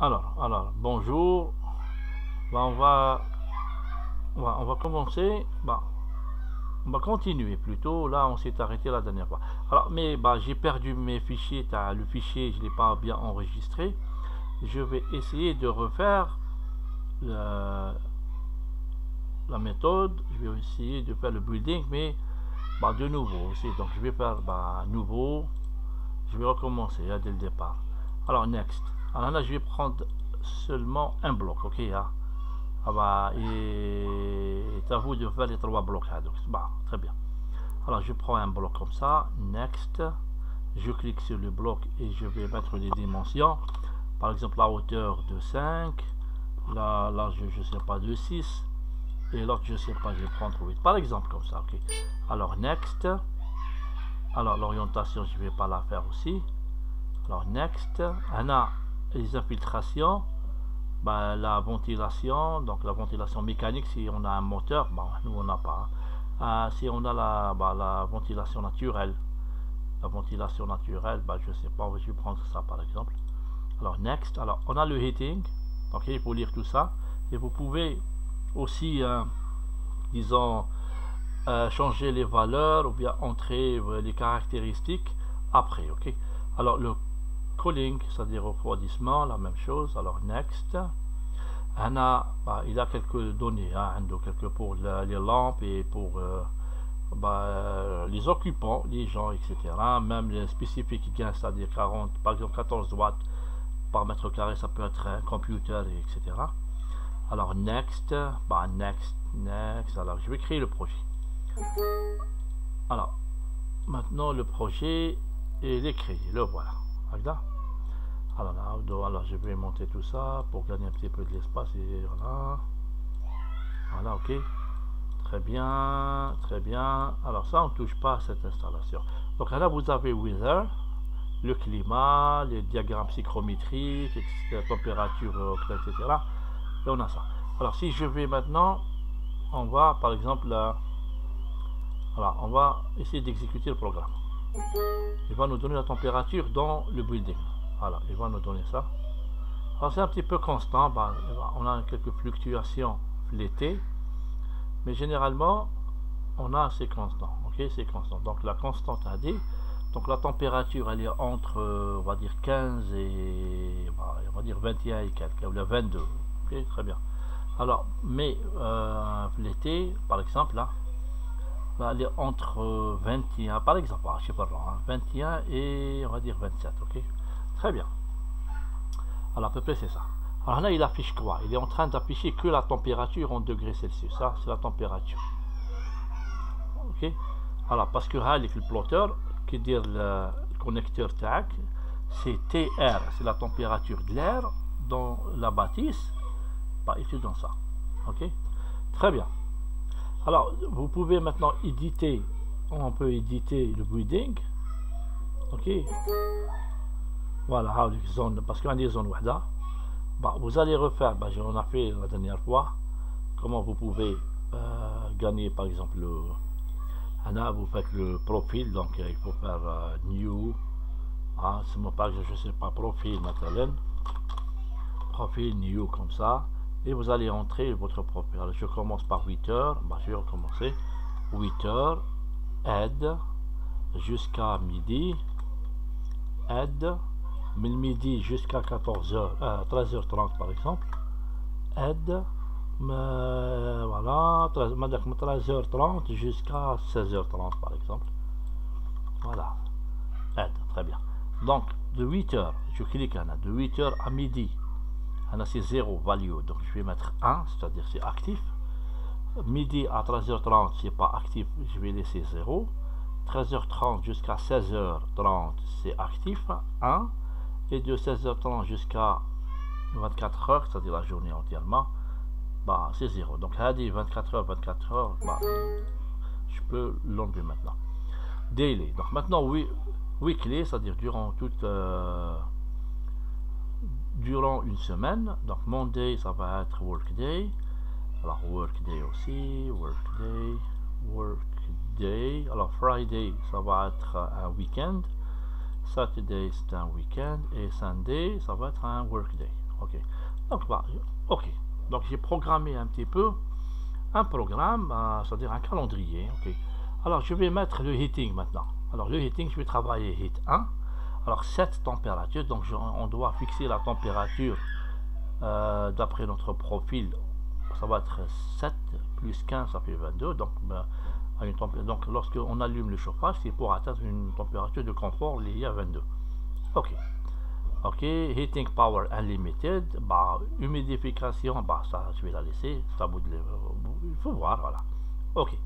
Bonjour. On va commencer. On va continuer plutôt. Là, on s'est arrêté la dernière fois. J'ai perdu mes fichiers. Le fichier, je l'ai pas bien enregistré. Je vais essayer de refaire la, la méthode. Je vais essayer de faire le building, mais de nouveau aussi. Donc, je vais faire nouveau. Je vais recommencer dès le départ. Alors, next. Alors là, je vais prendre seulement un bloc, ok et c'est à vous de faire les 3 blocs. Très bien. Alors, je prends un bloc comme ça, next. Je clique sur le bloc et je vais mettre les dimensions. Par exemple, la hauteur de 5, la large, je sais pas, de 6, et l'autre, je sais pas, je vais prendre 8. Par exemple, comme ça, ok. Alors, next. Alors, l'orientation, je vais pas la faire aussi. Alors, next. On a les infiltrations. La ventilation, donc la ventilation mécanique si on a un moteur, nous on n'a pas. Si on a la ventilation naturelle, je sais pas, je vais prendre ça par exemple. Alors next, alors on a le heating, ok, il faut lire tout ça, et vous pouvez aussi, disons, changer les valeurs ou bien entrer les caractéristiques après, ok. Alors le cooling, c'est-à-dire refroidissement, la même chose. Alors next. Il a quelques données, quelques pour les lampes et pour les occupants, les gens, etc. Même les spécifiques gains, c'est-à-dire 40, par exemple 14 watts par mètre carré, ça peut être un computer, etc. Alors next, next. Alors je vais créer le projet. Alors maintenant le projet est créé, le voilà. Alors je vais monter tout ça pour gagner un petit peu de l'espace et voilà, ok, très bien. Alors ça on touche pas à cette installation. Donc là vous avez weather, le climat, les diagrammes psychrométriques, la température, etc. Et on a ça. Alors si je vais maintenant, on va par exemple on va essayer d'exécuter le programme. Il va nous donner la température dans le building. Voilà, il va nous donner ça. Alors c'est un petit peu constant, on a quelques fluctuations l'été, mais généralement on a assez constant, ok, c'est constant. Donc la constante a dit, donc la température elle est entre, on va dire 15 et on va dire 21 et quelques, ou la 22, ok, très bien. Alors, mais l'été, par exemple là, elle est entre 21, par exemple, je sais pas, 21 et on va dire 27, ok. Très bien. Alors à peu près c'est ça. Alors là il affiche quoi? Il est en train d'afficher que la température en degrés Celsius. Ça c'est la température. Ok. Alors parce que là le plotter, qui dit le connecteur TAC, c'est TR, c'est la température de l'air dans la bâtisse. Étudions ça. Ok. Très bien. Alors vous pouvez maintenant éditer. On peut éditer le building. Ok. Voilà, parce qu'il y a des zones wahda. Vous allez refaire, on a fait la dernière fois, comment vous pouvez gagner par exemple là vous faites le profil, donc il faut faire new, c'est mon page, je sais pas, profil maintenant, profil new comme ça, et vous allez entrer votre profil. Alors, je commence par 8 heures, je vais recommencer, 8 heures, aide, jusqu'à midi, aide, midi jusqu'à 14h, 13h30 par exemple, aide, voilà, 13h30 jusqu'à 16h30 par exemple, voilà, aide, très bien. Donc de 8h, je clique de 8h à midi, c'est 0 value, donc je vais mettre 1, c'est-à-dire c'est actif. Midi à 13h30 c'est pas actif, je vais laisser 0. 13h30 jusqu'à 16h30 c'est actif, 1. Et de 16h30 jusqu'à 24h, c'est-à-dire la journée entièrement, c'est 0. Donc, elle dit 24h, je peux l'enlever maintenant. Daily. Donc, maintenant, weekly, c'est-à-dire durant une semaine. Donc, Monday, ça va être workday. Alors, workday aussi, workday. Alors, Friday, ça va être un week-end. Saturday c'est un week-end et Sunday ça va être un workday. Ok. Donc bah, ok, donc j'ai programmé un petit peu un programme, c'est-à-dire un calendrier. Ok, alors je vais mettre le heating maintenant. Alors le heating, je vais travailler heat 1. Alors cette température, donc on doit fixer la température d'après notre profil. Ça va être 7 plus 15, ça fait 22. Donc donc lorsqu'on allume le chauffage, c'est pour atteindre une température de confort liée à 22. Ok, ok, heating power unlimited. Bah, humidification, bah ça je vais la laisser, ça il faut voir, voilà. Ok,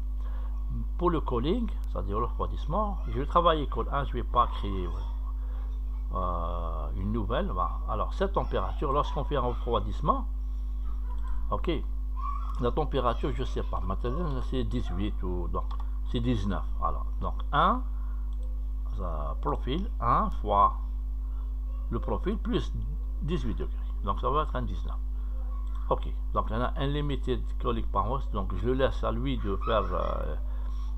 pour le calling, c'est-à-dire le refroidissement, je vais travailler call 1, je vais pas créer une nouvelle. Bah, alors cette température, lorsqu'on fait un refroidissement, ok, la température, je sais pas, maintenant c'est 18 ou donc c'est 19. Alors donc 1 profil 1 fois le profil plus 18 degrés, donc ça va être un 19. Ok, donc on a unlimited cooling power, donc je laisse à lui de faire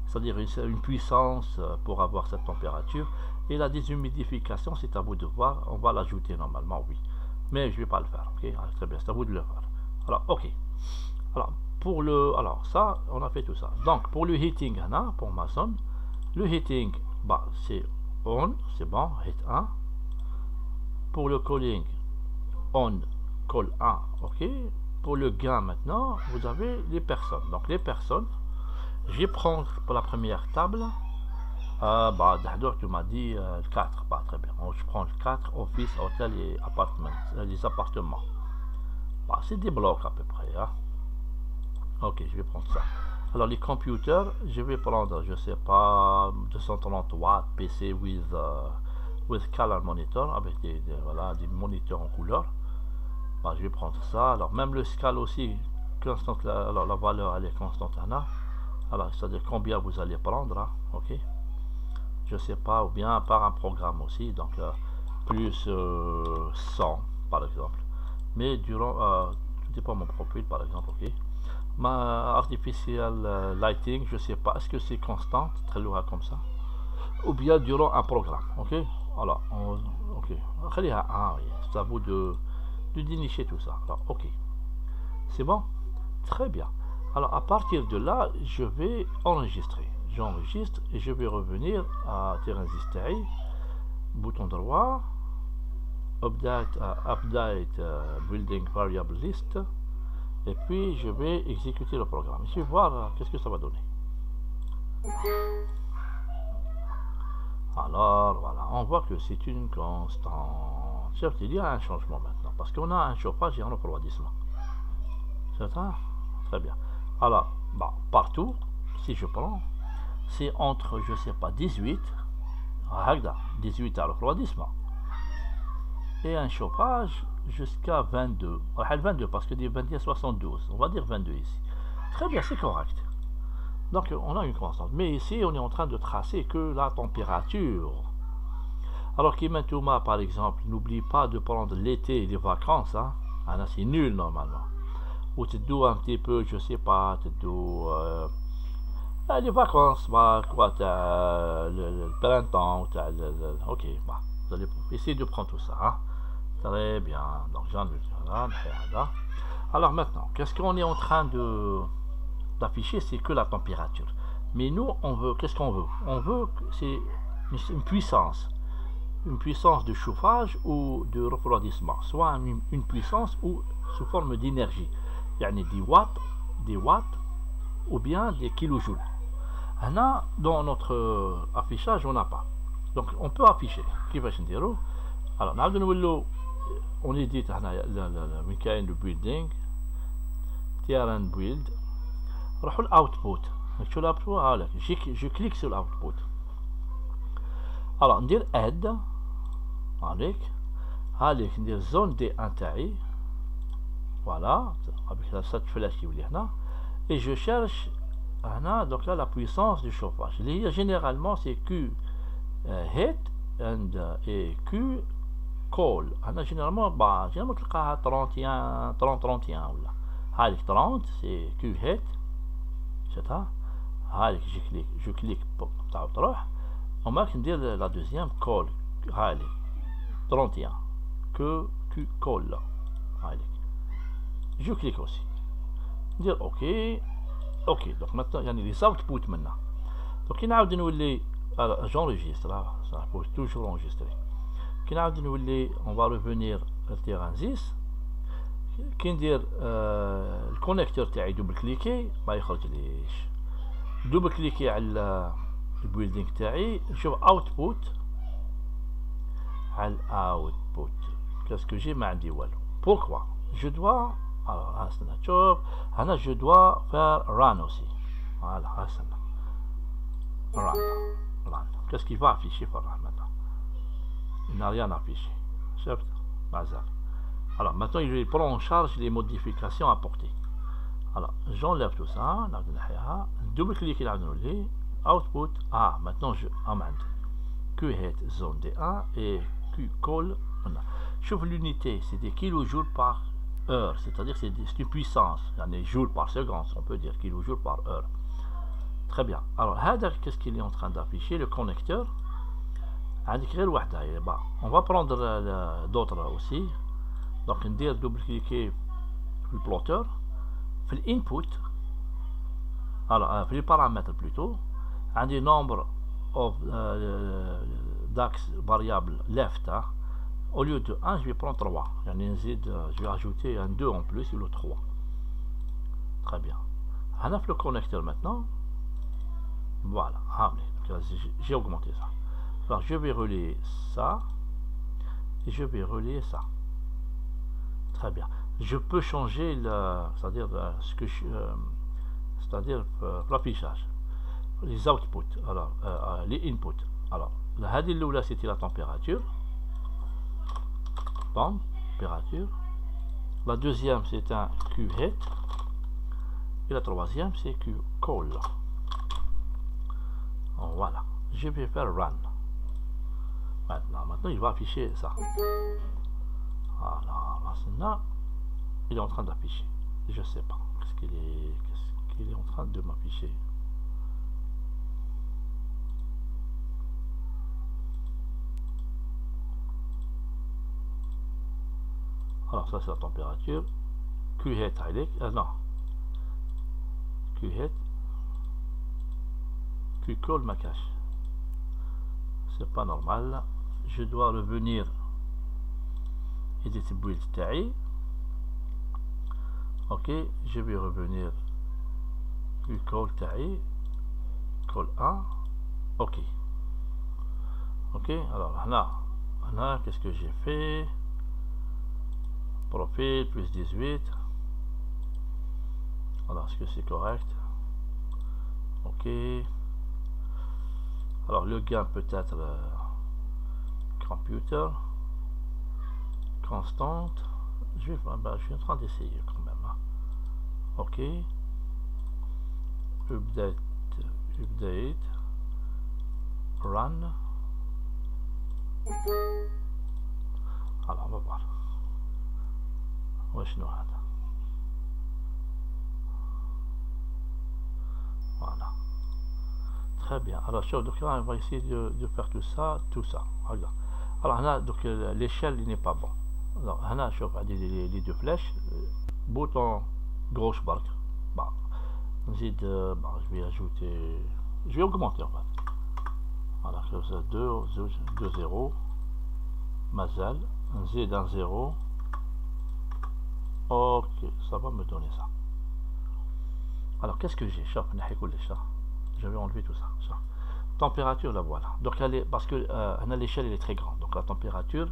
c'est-à-dire une puissance pour avoir cette température. Et la déshumidification, c'est à vous de voir, on va l'ajouter normalement, oui, mais je vais pas le faire. Ok, très bien, c'est à vous de le faire. Alors ok, alors alors ça on a fait tout ça. Donc pour le heating, pour ma zone, le heating, bah c'est on, c'est bon, heat 1. Pour le calling, on call 1, ok. Pour le gain maintenant, vous avez les personnes. Donc les personnes, je vais prendre pour la première table, bah d'abord tu m'as dit 4, bah très bien. Donc, je prends 4, office, hôtel et appartement, les appartements. Bah, c'est des blocs à peu près, hein. Ok, je vais prendre ça. Alors les computers, je vais prendre, je sais pas, 230 watts PC with color monitor, avec voilà, des moniteurs en couleur. Bah, je vais prendre ça. Alors même le scale aussi, constante, alors la valeur elle est constante là. Alors c'est-à-dire combien vous allez prendre, hein, ok. Je sais pas, ou bien par un programme aussi, donc plus 100 par exemple. Mais durant, tout dépend de mon profil par exemple, ok. Ma artificial lighting, je sais pas, est-ce que c'est constante, très lourd comme ça, ou bien durant un programme, ok. Alors, ok, c'est à vous de dénicher tout ça. Alors, ok, c'est bon, très bien. Alors, à partir de là, je vais enregistrer. J'enregistre et je vais revenir à terrain Zistari, bouton droit, update building variable list, et puis je vais exécuter le programme. Je vais voir qu'est-ce que ça va donner. Alors voilà, on voit que c'est une constante. Certes, il y a un changement maintenant, parce qu'on a un chauffage et un refroidissement. C'est ça? Très bien. Alors, bah, partout, si je prends, c'est entre, je sais pas, 18 à refroidissement, et un chauffage jusqu'à 22. 22 parce que des 21 72, on va dire 22 ici. Très bien, c'est correct. Donc on a une constante. Mais ici, on est en train de tracer que la température. Alors Kimentuma, par exemple, n'oublie pas de prendre l'été et les vacances. Hein. Ah, là, c'est nul normalement. Ou tu dois un petit peu, je sais pas, tu dois les vacances, bah, quoi, le printemps, ok, bah, vous allez essayer de prendre tout ça. Hein. Très bien. Donc j'en ai. Alors maintenant, qu'est-ce qu'on est en train d'afficher? C'est que la température. Mais nous, on veut, qu'est-ce qu'on veut? On veut, c'est une puissance de chauffage ou de refroidissement, soit une puissance ou sous forme d'énergie. Il y a des watts ou bien des kilojoules. Là, dans notre affichage, on n'a pas. Donc on peut afficher. Qui va se dire? Alors, on est dit le building, terrain build, output. Je clique sur l'output. Alors, on dit add, avec zone des intérêts. Voilà, avec cette flèche qui est là. Et je cherche, donc là, la puissance du chauffage. Généralement, c'est Q heat et Q call. généralement تلقاها 31 ولا هذيك 30 c'est Q heat. c'est ça. هذيك je clique تاع تروح وما ندير la deuxième call هذيك 31 que Q call هذيك je clique aussi. Dire OK. OK. Donc maintenant, il y a les outputs maintenant. Donc, il y a j'enregistre, ça faut toujours enregistrer. On va revenir au terrain 10. Qui ندير le connecteur تاعي double cliquer ما يخرجليش. double cliquer على البيلدينغ تاعي نشوف output على output. Qu'est-ce que j'ai ما عندي والو. Pourquoi je dois alors استنى شوف هنا je dois faire run aussi. Voilà استنى run. Qu'est-ce qu'il va afficher pour run maintenant? Il n'a rien affiché. شفت مازال. Alors maintenant il prend en charge les modifications apportées. Alors j'enlève tout ça, double cliquer là output. Ah maintenant je amende Q head zone D1 et Q call. Je vois l'unité, c'est des kilojoules par heure, c'est-à-dire c'est une puissance, il y a des jours par seconde, on peut dire kilojoules par heure. Très bien. Alors qu'est-ce qu'il est en train d'afficher? Le connecteur. On va prendre d'autres aussi. Donc on dit double cliquer le plotter, fait l'input. Alors fait les paramètres plutôt. Un des nombres of d'axes variables left. Hein. Au lieu de 1, je vais prendre 3. Je vais ajouter un 2 en plus ou le 3. Très bien. On a fait le connecteur maintenant. Voilà. J'ai augmenté ça. Alors je vais relier ça. Et je vais relier ça. Très bien. Je peux changer c'est-à-dire ce que c'est-à-dire l'affichage, les outputs, alors les inputs. Alors la là c'était la température. Température. La deuxième c'est un Q head et la troisième c'est Q call. Voilà. Je vais faire run. Maintenant il va afficher ça. Voilà, maintenant, il est en train d'afficher. Je sais pas. Qu'est-ce qu'il est en train de m'afficher? Alors, ça, c'est la température. Q-head, non. Q-head. Q-call ma cache. C'est pas normal. Je dois revenir. Edit build taille. Ok, je vais revenir du call taille, call 1. Ok, alors là qu'est-ce que j'ai fait? Profil plus 18. Alors est-ce que c'est correct? Ok, alors le gain peut-être computer constante. Je suis en train d'essayer quand même. Hein. Ok. Update. Run. Alors on va voir. Wesh voilà. Très bien. Alors sur donc là on va essayer de faire tout ça. Regarde. Alors là donc l'échelle il n'est pas bon. Alors هنا شوف عندي les deux flèches, bouton gauche برك. Bon, نزيد je vais ajouter, je vais augmenter en fait. Voilà, ça 2 0 مازال نزيد un 0. Ok, ça va me donner ça. Alors qu'est-ce que j'ai? شوف نحي كل ça. Je vais enlever tout ça. Température, la voilà. Donc parce que l'échelle elle est très grande, donc la température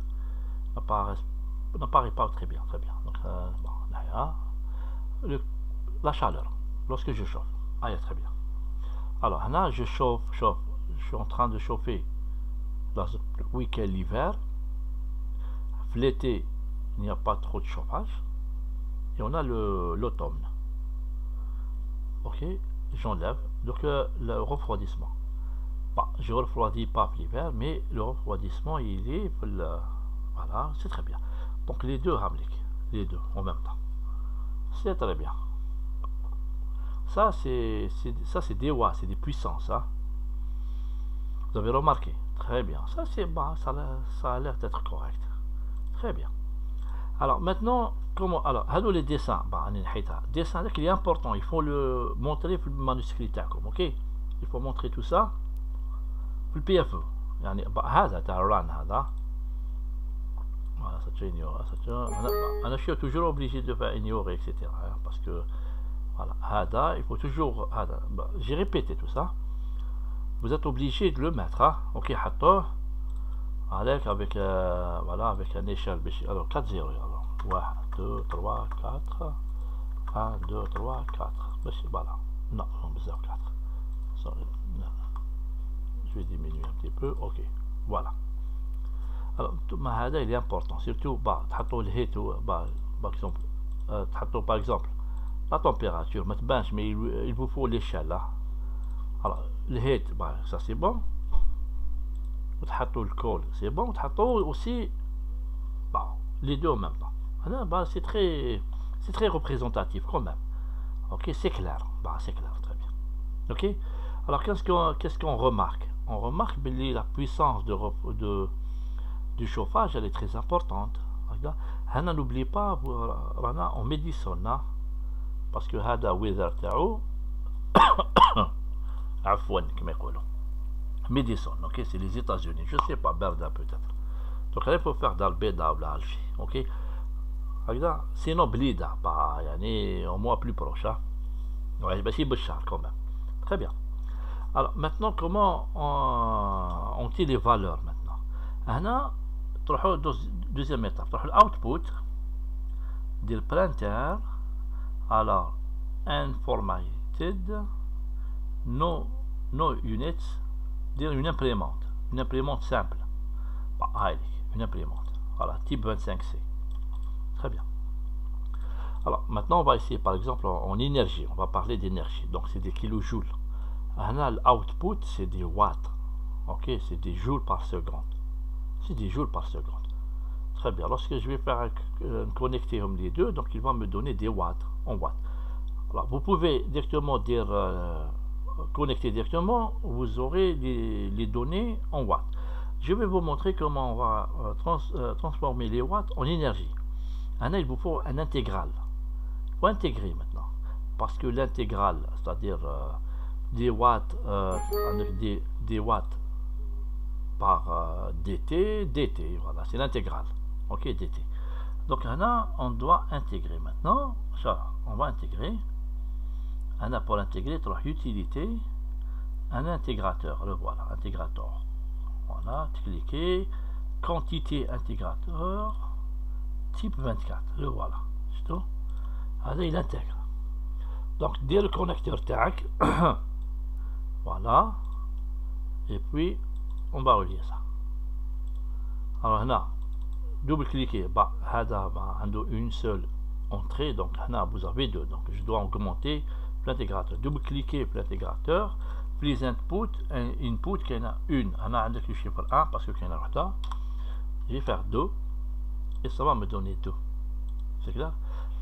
n'apparaît pas très bien. Donc bon, là, la chaleur lorsque je chauffe. Ah, il y a très bien. Alors là, je chauffe. Je suis en train de chauffer dans le week-end l'hiver. L'été, il n'y a pas trop de chauffage. Et on a l'automne. Ok, j'enlève. Donc le refroidissement. Bon, je refroidis pas l'hiver, mais le refroidissement il est voilà, c'est très bien. Donc les deux Hamlik, les deux en même temps, c'est très bien. Ça c'est des watts, c'est des puissances. Hein. Vous avez remarqué, très bien. Ça c'est bon, ça a l'air d'être correct. Très bien. Alors maintenant, comment, alors, les dessins, dessin qui est important, il faut le montrer pour le manuscrit, ok? Il faut montrer tout ça pour le PFE. يعني هذا تاع ران هذا voilà, ça tient ignoré, ça tient, je suis toujours obligé de faire ignorer, etc. Parce que voilà, هذا, il faut toujours, j'ai répété tout ça, vous êtes obligé de le mettre, hein? Ok, حطوه عليك avec voilà, avec un échelle, alors 4 0 alors 1 2 3 4 1 2 3 4 voilà, non, on besoin 4 sorry, non. Je vais diminuer un petit peu, ok, voilà. Alors هذا il est important, surtout تحطوا الهيت تحطوا par exemple la température ما تبانش, mais il vous faut l'échelle là. Alors le height, ça c'est bon. وتحطوا الكول c'est bon. وتحطوا aussi les deux en même temps. C'est très représentatif quand même. Ok, c'est clair. C'est clair, très bien. Ok. Alors qu'est-ce qu'on remarque? On remarque que la puissance du chauffage, elle est très importante. N'oublie pas, on médisonne, parce que هذا weather تاعو عفوا كما يقولوا Médisson, ok, c'est les États-Unis, je sais pas, Berda peut-être. Donc il faut faire d'Albeda ou l'Alfi, ok. Sinon Blida, yani au moins plus proche, hein. Ouais, c'est Bachar quand même. Très bien. Alors maintenant, comment on tire les valeurs maintenant? Là, deuxième étape, l'output du printer, alors informated no units, dire une imprimante simple, une imprimante, voilà, type 25C. Très bien. Alors maintenant on va essayer par exemple en énergie, on va parler d'énergie, donc c'est des kilojoules. L'output c'est des watts, ok, c'est des joules par seconde, c'est des joules par seconde. Très bien, lorsque je vais faire connecter les deux, donc il va me donner des watts en watts. Alors vous pouvez directement dire connecter directement, vous aurez les données en watts. Je vais vous montrer comment on va transformer les watts en énergie. Il vous faut un intégral. Il faut intégrer maintenant, parce que l'intégrale, c'est-à-dire des watts des watts par dt, voilà, c'est l'intégrale. Ok, dt. Donc là, on doit intégrer maintenant. Ça, on va intégrer. Pour l'intégrer, utilité, un intégrateur, le voilà, intégrateur. Voilà, cliquez, quantité intégrateur, type 24, le voilà. C'est tout. Allez, il intègre. Donc, dès le connecteur tag, voilà, et puis on va relier ça. Alors là, double-cliquez, une seule entrée, donc là, vous avez deux, donc je dois augmenter l'intégrateur. Double-cliquez l'intégrateur, please input qu'il y en a une. On a avec le chiffre 1 parce qu'il y en a là. Je vais faire 2 et ça va me donner 2. C'est clair?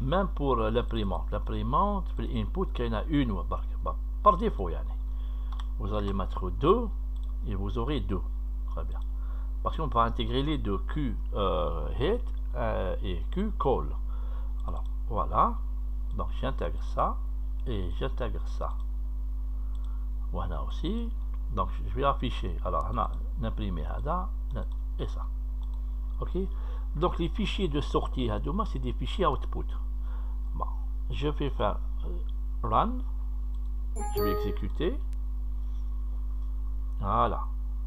Même pour l'imprimante, l'input qu'il y en a une par défaut. Vous allez mettre 2 et vous aurez 2. Très bien. Parce qu'on va intégrer les deux, Q hit et Q call. Alors voilà. Donc j'intègre ça. Et j'intègre ça. Voilà aussi. Donc je vais afficher. Alors on a imprimer Hada et ça. Ok. Donc les fichiers de sortie Hadouma, c'est des fichiers output. Bon, je vais faire run. Je vais exécuter. Voilà.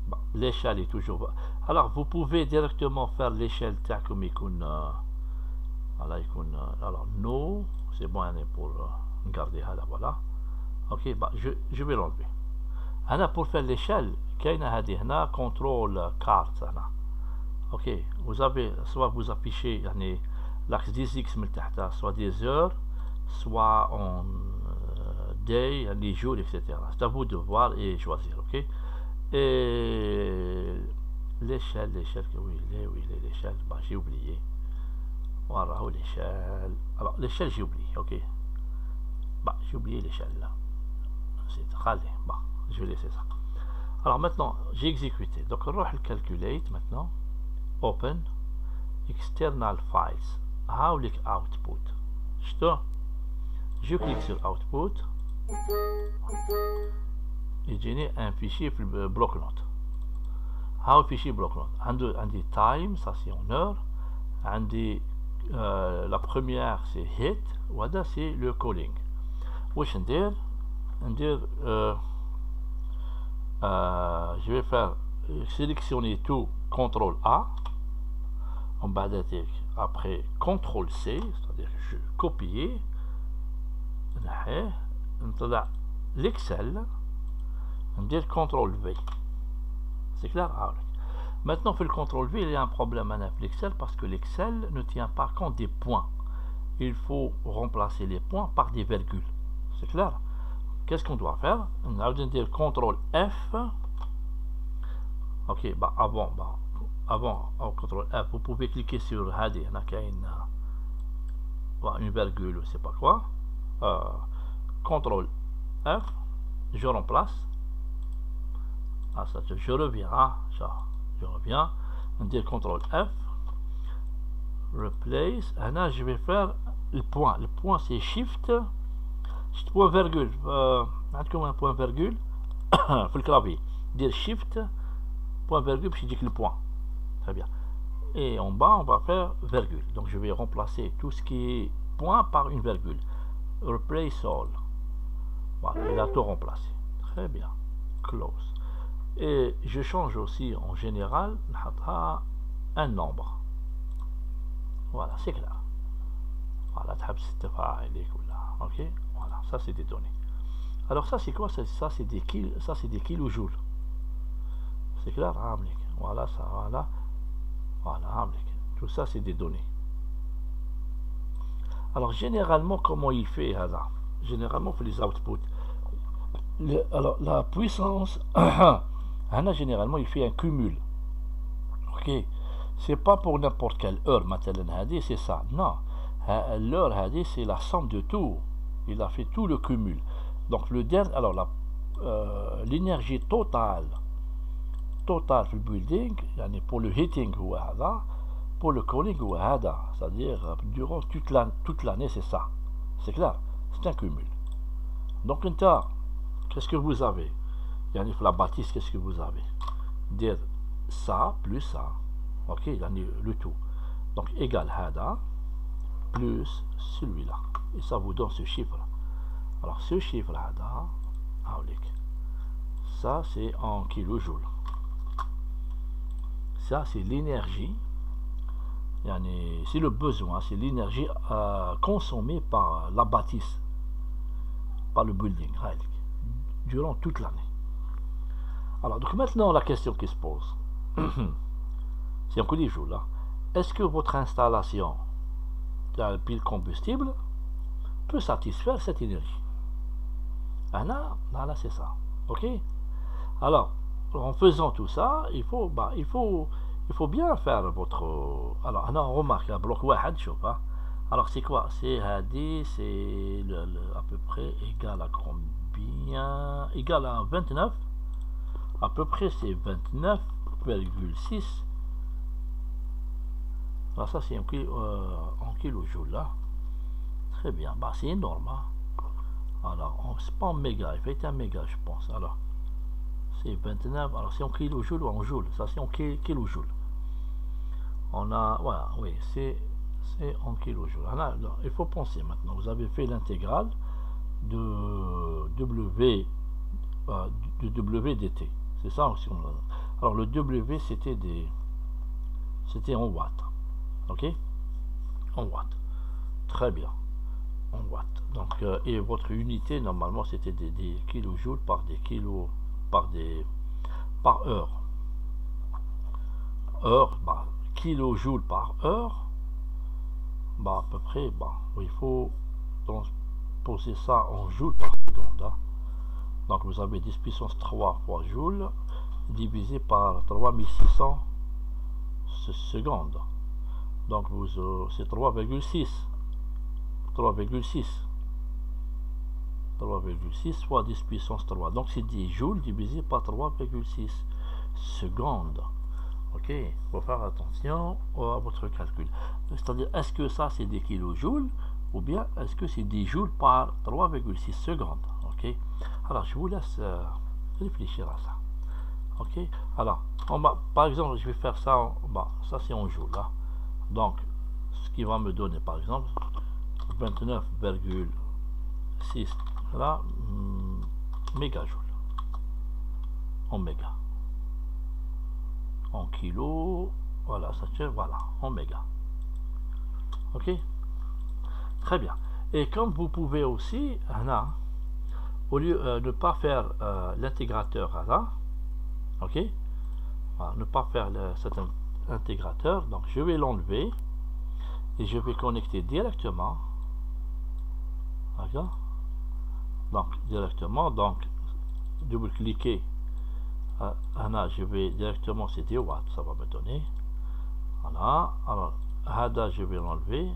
Bon, l'échelle est toujours. Alors vous pouvez directement faire l'échelle comme alors no, c'est bon pour garder là, voilà. Ok, je vais l'enlever. Pour faire l'échelle, contrôle carte. Ok, vous avez soit vous affichez l'axe 10x soit des heures, soit en day, les jours, etc. C'est à vous de voir et choisir. Ok. Et l'échelle, oui, l'échelle, j'ai oublié. Voilà l'échelle. Alors l'échelle j'ai oublié, ok. J'ai oublié l'échelle là. C'est râlé. Je vais laisser ça. Alors maintenant j'ai exécuté. Donc on va le calculate maintenant. Open external files. هاوليك output. شتو je clique sur output يجيني un fichier في البلوك نوت. هاو fichier بلوك نوت عندي time ça c'est en heure, عندي la première c'est hit وهذا c'est le calling. واش ندير je vais faire sélectionner tout CTRL A en bas de après CTRL C, c'est-à-dire que je copier نطلع l'excel ندير CTRL V. C'est clair? Maintenant, pour le CTRL V, il y a un problème avec l'Excel parce que l'Excel ne tient pas compte des points. Il faut remplacer les points par des virgules. C'est clair? Qu'est-ce qu'on doit faire? On a besoin de dire CTRL F. Ok, bah avant CTRL F, vous pouvez cliquer sur Hadi, une virgule, je sais pas quoi. CTRL F, je remplace. Ah, ça, je reviens, je reviens, on dit CTRL F, replace, et là je vais faire le point c'est shift point virgule, comme un point virgule, faut le clavier, dire shift point virgule, puis je dis que le point, très bien, et en bas on va faire virgule, donc je vais remplacer tout ce qui est point par une virgule, replace all, voilà, il a tout remplacé, très bien, close. Et je change aussi en général un nombre. Voilà, c'est clair. Voilà, ok, voilà, ça c'est des données. Alors ça c'est quoi? Ça c'est des kilojoules. C'est clair? Voilà, ça, voilà, tout ça c'est des données. Alors généralement comment il fait là? Généralement pour les outputs. Alors la puissance généralement il fait un cumul. Ok, c'est pas pour n'importe quelle heure maintenant c'est ça, non, l'heure c'est la somme de tout, il a fait tout le cumul. Donc le dernier, alors l'énergie totale pour le building, pour le heating pour le cooling c'est-à-dire durant toute l'année, c'est ça, c'est clair, c'est un cumul. Donc qu'est-ce que vous avez? La bâtisse, qu'est-ce que vous avez? Dire ça plus ça. Ok, le tout. Donc égal hada plus celui-là. Et ça vous donne ce chiffre. Alors ce chiffre hada, ça c'est en kilojoules. Ça c'est l'énergie. C'est le besoin, c'est l'énergie consommée par la bâtisse, par le building, durant toute l'année. Alors, donc maintenant, la question qui se pose, c'est un coup des jours là, est-ce que votre installation de pile combustible peut satisfaire cette énergie? Là, c'est ça, ok? Alors, en faisant tout ça, il faut bien faire votre... Alors, on remarque, un bloc wahed, je sais pas. Alors, c'est quoi? C'est Hadi, c'est à peu près égal à combien? Égal à 29. À peu près c'est 29,6. Alors ça c'est en kilojoules là. Très bien, bah c'est énorme. Alors c'est pas en méga, il fait un méga je pense. Alors c'est 29, alors c'est en kilojoules ou en joules? Ça c'est en kilojoules. On a, voilà, oui, c'est en kilojoules. Alors, il faut penser maintenant, vous avez fait l'intégrale de WDT. C'est ça aussi. Alors le W c'était en watts. Ok, en watts. Très bien, en watts. Donc et votre unité normalement c'était des kilojoules par des kilos par heure. Bah kilojoules par heure, bah à peu près, bah il faut donc poser ça en joules par seconde. Donc vous avez 10 puissance 3 fois joules divisé par 3600 secondes. Donc c'est 3,6 fois 10 puissance 3. Donc c'est 10 joules divisé par 3,6 secondes. Ok, il faut faire attention à votre calcul. C'est-à-dire, est-ce que ça c'est des kilojoules ou bien est-ce que c'est des joules par 3,6 secondes? Ok, alors je vous laisse réfléchir à ça. Ok, alors par exemple, je vais faire ça ça c'est en joules là. Donc, ce qui va me donner par exemple 29,6 là, mégajoules en méga. En kilo, voilà, ça tient, voilà, en méga. Ok, très bien. Et comme vous pouvez aussi, là, au lieu de ne pas faire l'intégrateur là, ok, voilà, ne pas faire cet intégrateur, donc je vais l'enlever et je vais connecter directement, d'accord, donc directement, donc double-cliquer. Là, je vais directement, c'est 10 watts, ça va me donner. Voilà, alors, Hada, je vais l'enlever.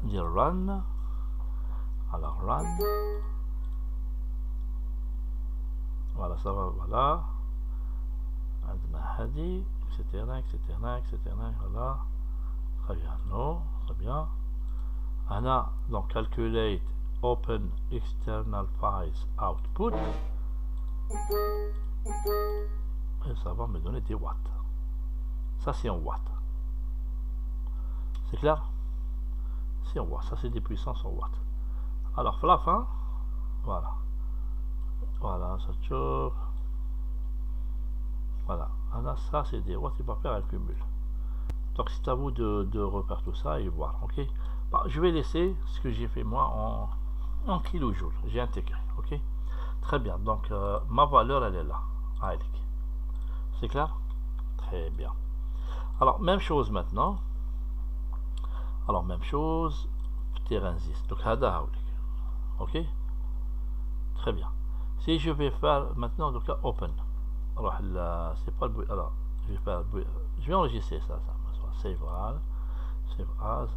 Dire run. Alors, run. Voilà, ça va, voilà. Hadi, etc., voilà. Très bien, non, très bien. Hana, donc, calculate open external files output. Et ça va me donner des watts. Ça c'est en watts. C'est clair? C'est en watts. Ça c'est des puissances en watts. Alors à la fin, voilà. Voilà, ça chauffe. Voilà. Alors, ça c'est des watts, il va faire un cumul. Donc c'est à vous de repérer tout ça et voir. Ok. Bah, je vais laisser ce que j'ai fait moi en kilojoules. J'ai intégré. Ok. Très bien, donc ma valeur elle est là. C'est clair? Très bien. Alors même chose maintenant. Alors même chose, terrain 10. Donc ok? Très bien. Si je vais faire maintenant donc open. Alors c'est pas le bruit. Alors je vais faire je vais enregistrer ça. Save as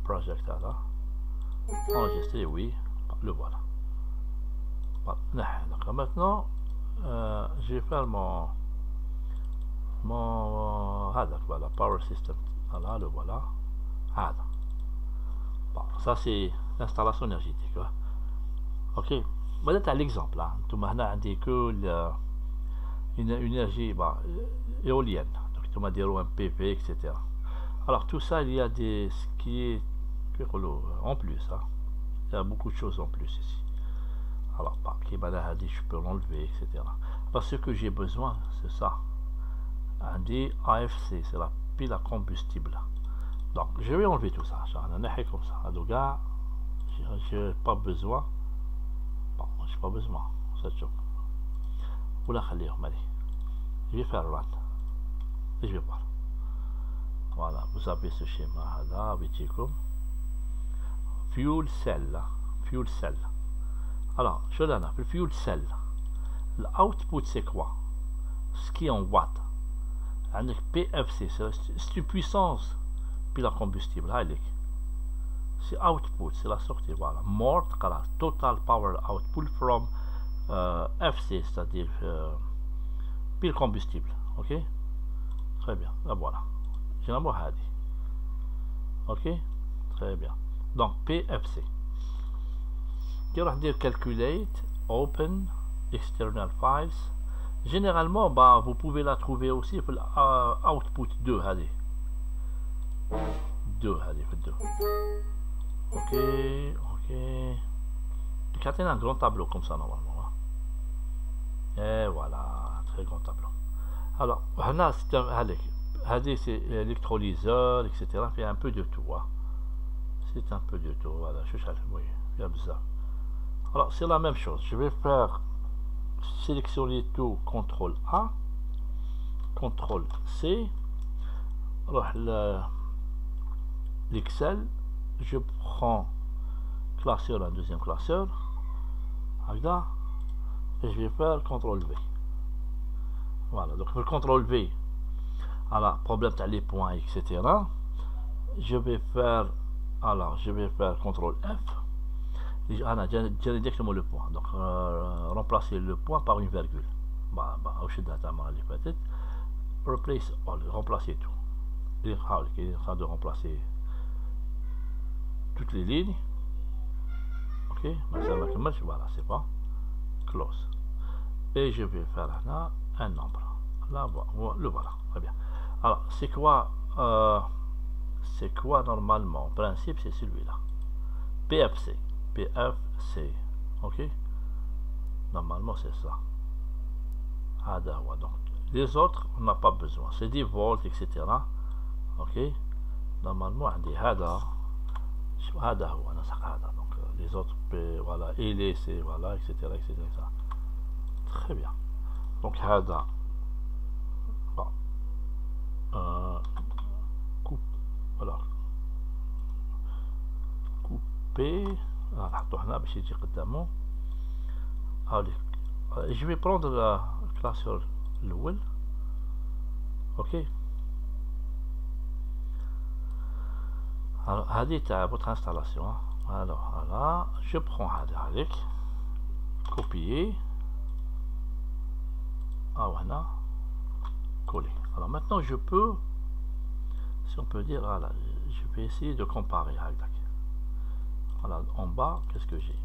project là. Enregistrer, oui. Le voilà. Voilà. Donc maintenant je vais faire mon voilà, power system. Voilà, le voilà. Bon, ça c'est l'installation énergétique. Ok, voilà l'exemple là. Tout maintenant indique que une énergie éolienne. Donc tout dire un PV, etc. Alors tout ça, il y a ce qui est en plus. Il y a beaucoup de choses en plus ici. Alors, je peux l'enlever, etc. Parce que ce que j'ai besoin, c'est ça. Un des AFC, c'est la pile à combustible. Donc, je vais enlever tout ça. Comme ça. Donc, j'ai pas besoin. Bon, j'ai pas besoin. Ça chauffe. Oula, je vais faire run. Et je vais voir. Voilà, vous avez ce schéma là, fuel cell. Fuel cell. Alors, je l'ai le fuel cell. L'output, c'est quoi? Ce qui est en watts. Avec PFC, c'est une puissance puis la combustible. C'est output, c'est la sortie. Voilà. More, total power output from FC, c'est-à-dire pile combustible. Ok? Très bien. Là, voilà. J'ai la mohadi. Ok? Très bien. Donc, PFC. On va dire calculate, open, external files. Généralement, vous pouvez la trouver aussi pour l'output 2. Allez. 2, allez, 2. Ok. Donc, il y a un grand tableau comme ça normalement. Et voilà, très grand tableau. Alors, c'est l'électrolyseur, etc. Il y a un peu de tout. C'est un peu de tout. Voilà, je cherche. Oui, il y a ça. Alors, c'est la même chose. Je vais faire sélectionner tout, CTRL A, CTRL C. Alors, l'Excel, je prends classeur, un deuxième classeur. Là, et je vais faire CTRL V. Voilà, donc le CTRL V, alors, problème t'as les points, etc. Je vais faire, alors, CTRL F. J'ai directement le point. Donc, remplacer le point par une virgule. replace all, remplacer tout. Il est en train de remplacer toutes les lignes. Ok, voilà, c'est pas close. Et je vais faire là un nombre. Là, le voilà, très bien. Alors, c'est quoi normalement? En principe, c'est celui-là. PFC. PFC. Ok, normalement, c'est ça. Donc, les autres, on n'a pas besoin. C'est 10 volts, etc. Ok, normalement, on dit donc les autres, voilà, et les c'est voilà, etc. Très bien. Donc, bon, voilà, couper. Voilà, je vais prendre la classeur l'ouel. Ok, alors à votre installation. Alors voilà, je prends avec copier, voilà, coller. Alors maintenant je peux, si on peut dire, voilà, je vais essayer de comparer. Voilà, en bas, qu'est-ce que j'ai?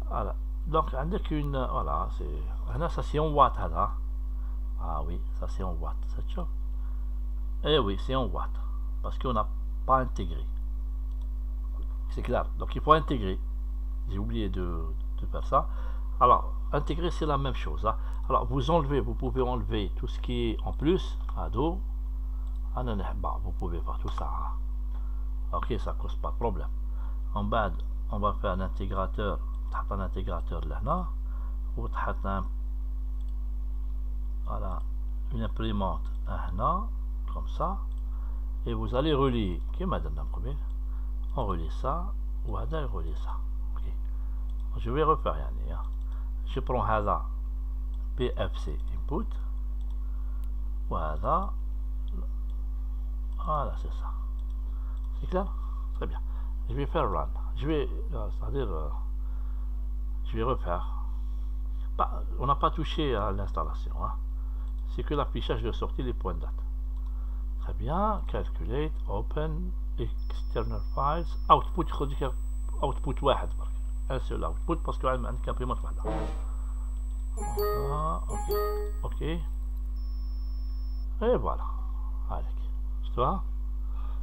Voilà, donc avec une, voilà, ça c'est en watts. Ah oui, ça c'est en watts, c'est ça. Eh oui, c'est en watts, parce qu'on n'a pas intégré. C'est clair, donc il faut intégrer. J'ai oublié de faire ça. Alors, intégrer, c'est la même chose. Alors, vous pouvez enlever tout ce qui est en plus. Vous pouvez faire tout ça. Ok, ça cause pas de problème. En bas, on va faire un intégrateur. Un intégrateur là, ou voilà, une imprimante là, comme ça, et vous allez relier. Ok, madame la première, on relie ça, ou Hada relie ça. Ok, je vais refaire. Je prends Hada PFC input, voilà, c'est ça. C'est clair? Très bien. Je vais faire run. C'est-à-dire, je vais refaire. On n'a pas touché à l'installation. C'est que l'affichage de sortie des points de date. Très bien. Calculate, open, external files, output. Output واحد برك. Un seul output parce que عندك imprimante واحدة. Ok. Et voilà. Tu vois?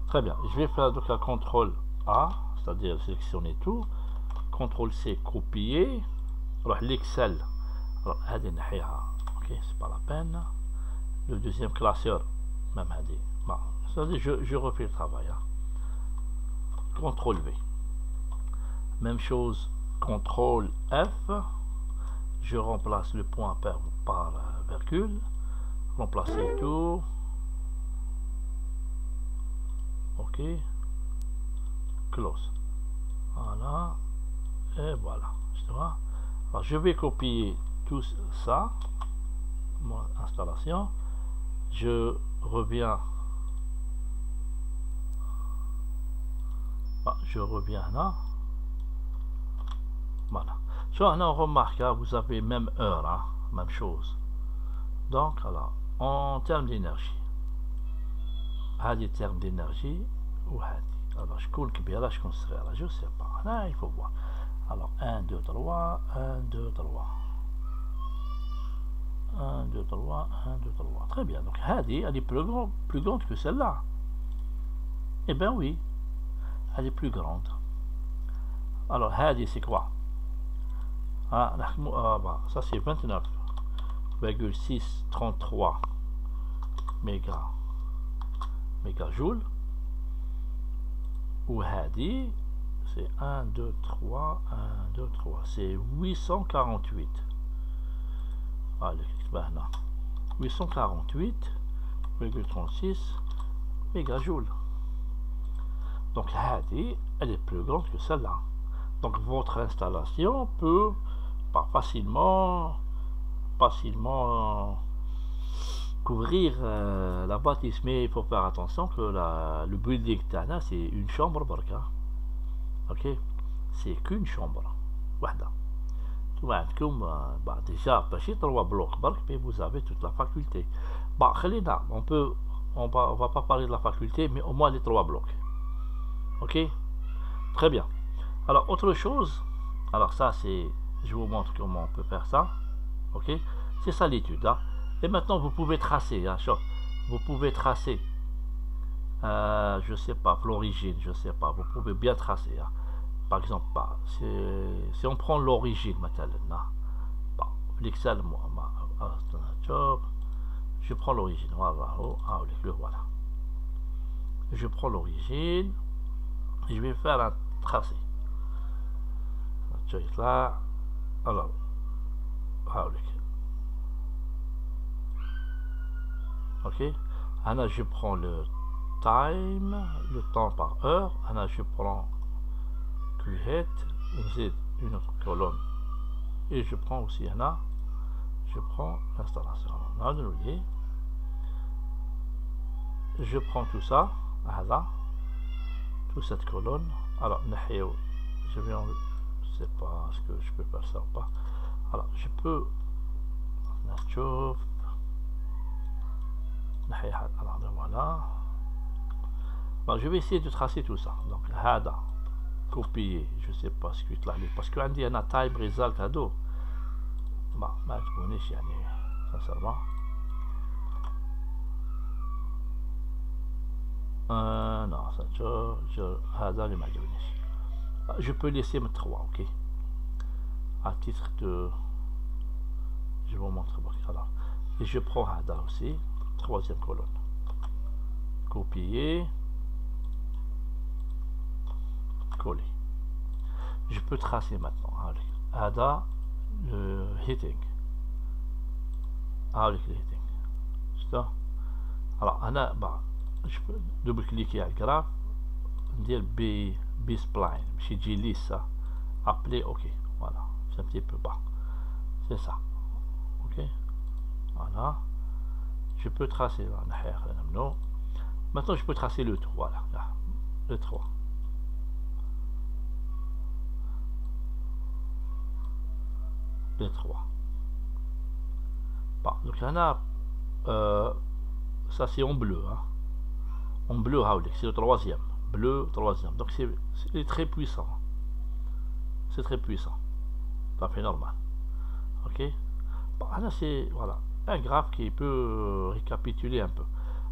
Très bien. Je vais faire donc un CTRL A, c'est-à-dire sélectionner tout. CTRL C, copier. Alors l'Excel. Alors ok, c'est pas la peine. Le deuxième classeur, même bon, c'est-à-dire je refais le travail. CTRL V. Même chose, CTRL F. Je remplace le point par virgule. Remplacer tout. Ok, close. Voilà, et voilà. Alors je vais copier tout ça, mon installation. Je reviens. Je reviens là. Voilà. On remarque, vous avez même heure, même chose. Donc, alors, en termes d'énergie. هذه terme d'énergie وهذه. Alors شكون كبيرة شكون صغيرة je sais pas. Là il faut voir. Alors 1 2 3 1 2 3 1 2 3 1 2 3. Très bien. Donc هذه elle est plus grande que celle-là. Eh bien oui, elle est plus grande. Alors هذه c'est quoi? Ça c'est 29,633 mégajoules. Ou hadi, c'est 1, 2, 3, 1, 2, 3. C'est 848. Allez, 848,36 mégajoules. Donc hadi, elle est plus grande que celle-là. Donc votre installation peut pas facilement couvrir la bâtisse, mais il faut faire attention que le building tana c'est une chambre barka. Ok, c'est qu'une chambre wahda. déjà pas 3 blocs, mais vous avez toute la faculté. On va pas parler de la faculté, mais au moins les 3 blocs. Ok, très bien. Alors autre chose, alors ça c'est, je vous montre comment on peut faire ça. Ok, c'est ça l'étude. Hein. Et maintenant vous pouvez tracer. Hein, vous pouvez tracer. Je sais pas, l'origine, je sais pas. Vous pouvez bien tracer. Hein. Par exemple, si on prend l'origine maintenant, l'Excel, je prends l'origine. Voilà, voilà. Je prends l'origine. Je vais faire un tracé. Là, alors, ok. Là, je prends le time, le temps par heure. Là, je prends une autre colonne et je prends aussi là, je prends l'installation. Je prends tout ça, là, toute cette colonne. Alors, je vais en, je sais pas ce que je peux faire ça ou pas. Alors, je peux alors voilà. Alors, je vais essayer de tracer tout ça. Donc, hada copier, je sais pas ce que tu l'as lu parce que عندي انا type result هادو ما تكونيش يعني sincèrement non ça هذا اللي ما عجبنيش. Je peux laisser mes 3, ok, à titre de, je vous montre alors, et je prends هذا aussi, 3e colonne, copier, coller. Je peux tracer maintenant. Ada le heading. Avec le heading. Ça. Alors, je peux double-cliquer à le graphe. Dire B-spline. Chez G ça. Appeler OK. Voilà. C'est un petit peu bas. C'est ça. OK. Voilà. Je peux tracer. Maintenant, je peux tracer le 3. Voilà. Le 3. Les 3. Bon, donc là, ça c'est en bleu. Hein. En bleu, c'est le 3e. Bleu, 3e. Donc c'est très puissant. C'est très puissant. Ça fait normal. Ok. Bon, là c'est voilà, un graphe qui peut récapituler un peu.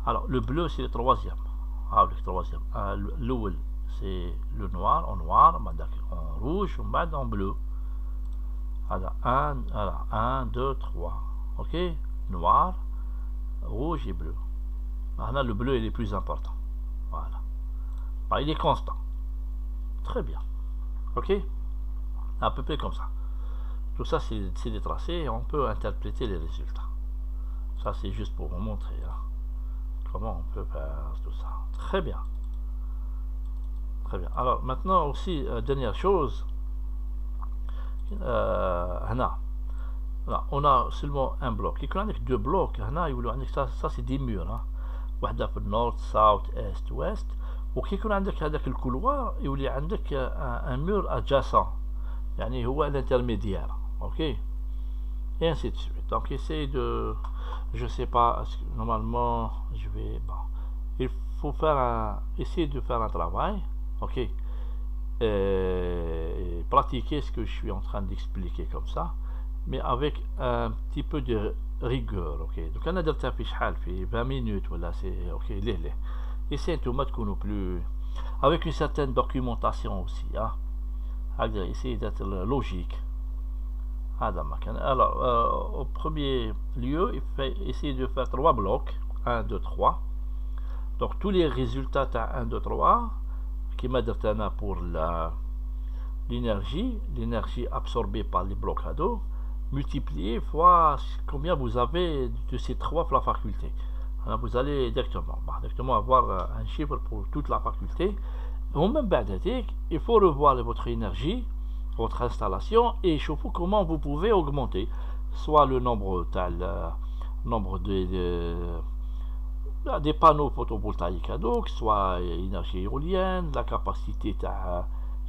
Alors le bleu c'est le 3e. Le 3e. L'ouel c'est le noir, en noir, en rouge, en bleu. Alors, 1, 2, 3. Ok, noir, rouge et bleu. Maintenant, le bleu il est plus important. Voilà. Il est constant. Très bien. Ok, à peu près comme ça. Tout ça, c'est des tracés et on peut interpréter les résultats. Ça, c'est juste pour vous montrer hein, comment on peut faire tout ça. Très bien. Très bien. Alors, maintenant aussi, dernière chose. Là, on a seulement un bloc. Il y a 2 blocs. Ça c'est des murs. واحدة في النورث, south, est, ouest. وكي يكون عندك هذاك الكولوار يولي عندك un mur adjacent. يعني هو l'intermédiaire. Ok. Et ainsi de suite. Donc essaye de, je sais pas, normalement je vais, il faut faire essayer de faire un travail. Ok. Et pratiquer ce que je suis en train d'expliquer comme ça, mais avec un petit peu de rigueur. Ok, donc on a درتها في شحال في 20 minutes voilà, c'est ok. ليه essayez de تكونوا plus avec une certaine documentation aussi hein. Essayez d'être logique. Alors au premier lieu il faut essayer de faire 3 blocs 1, 2, 3. Donc tous les résultats à 1, 2, 3 qui m'a donné pour l'énergie absorbée par les blocs à dos, multiplié fois combien vous avez de ces 3 pour la faculté. Alors vous allez directement avoir un chiffre pour toute la faculté. Au même il faut revoir votre énergie, votre installation et chauffer comment vous pouvez augmenter soit le nombre des panneaux photovoltaïques à dos, soit énergie éolienne, la capacité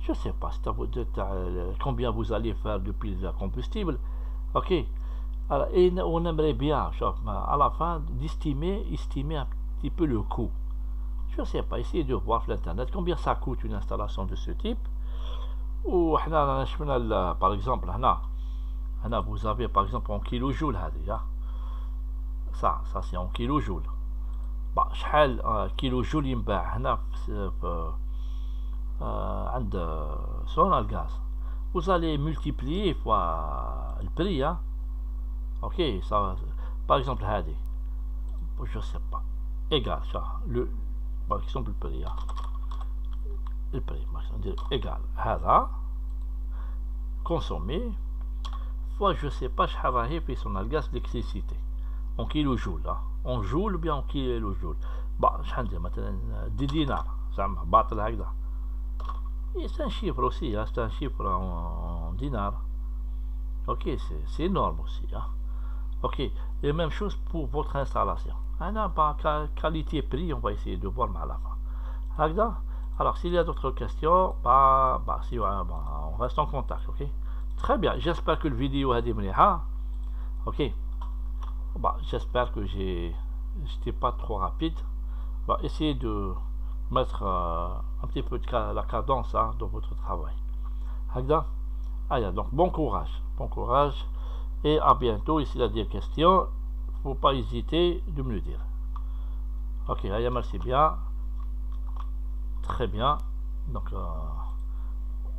je sais pas combien vous allez faire depuis le combustible. Ok. Alors, et on aimerait bien, à la fin, estimer un petit peu le coût. Je sais pas, essayez de voir sur l'internet combien ça coûte une installation de ce type. Ou par exemple, vous avez par exemple en kilojoules, ça c'est en kilojoules. Bah, شحال كيلوجول ينباع هنا عند Sonalgas. Vous allez multiplier fois le prix, hein. Ok, ça, par exemple, je sais pas, égal, ça, par exemple, le prix, hein. Le prix, égal, consommé, fois, je sais pas, je Sonalgas l'électricité, en kilojoules, hein. En joule ou bien en kilojoules. Bah, je vais dire, 10 dinars, ça m'a battu là. Et c'est un chiffre aussi, hein, c'est un chiffre en dinars. Ok, c'est énorme aussi, hein. Ok, et même chose pour votre installation. Qualité-prix, on va essayer de voir à la fin. Alors, s'il y a d'autres questions, on reste en contact, ok. Très bien, j'espère que la vidéo a été bien. Ok, j'espère que j'étais pas trop rapide. Essayez de mettre un petit peu de la cadence, hein, dans votre travail. Donc bon courage et à bientôt. Et s'il y a des questions, faut pas hésiter de me le dire. Ok, merci bien, très bien. Donc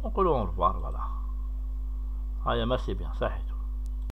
on peut le revoir, voilà. Merci bien, ça aide.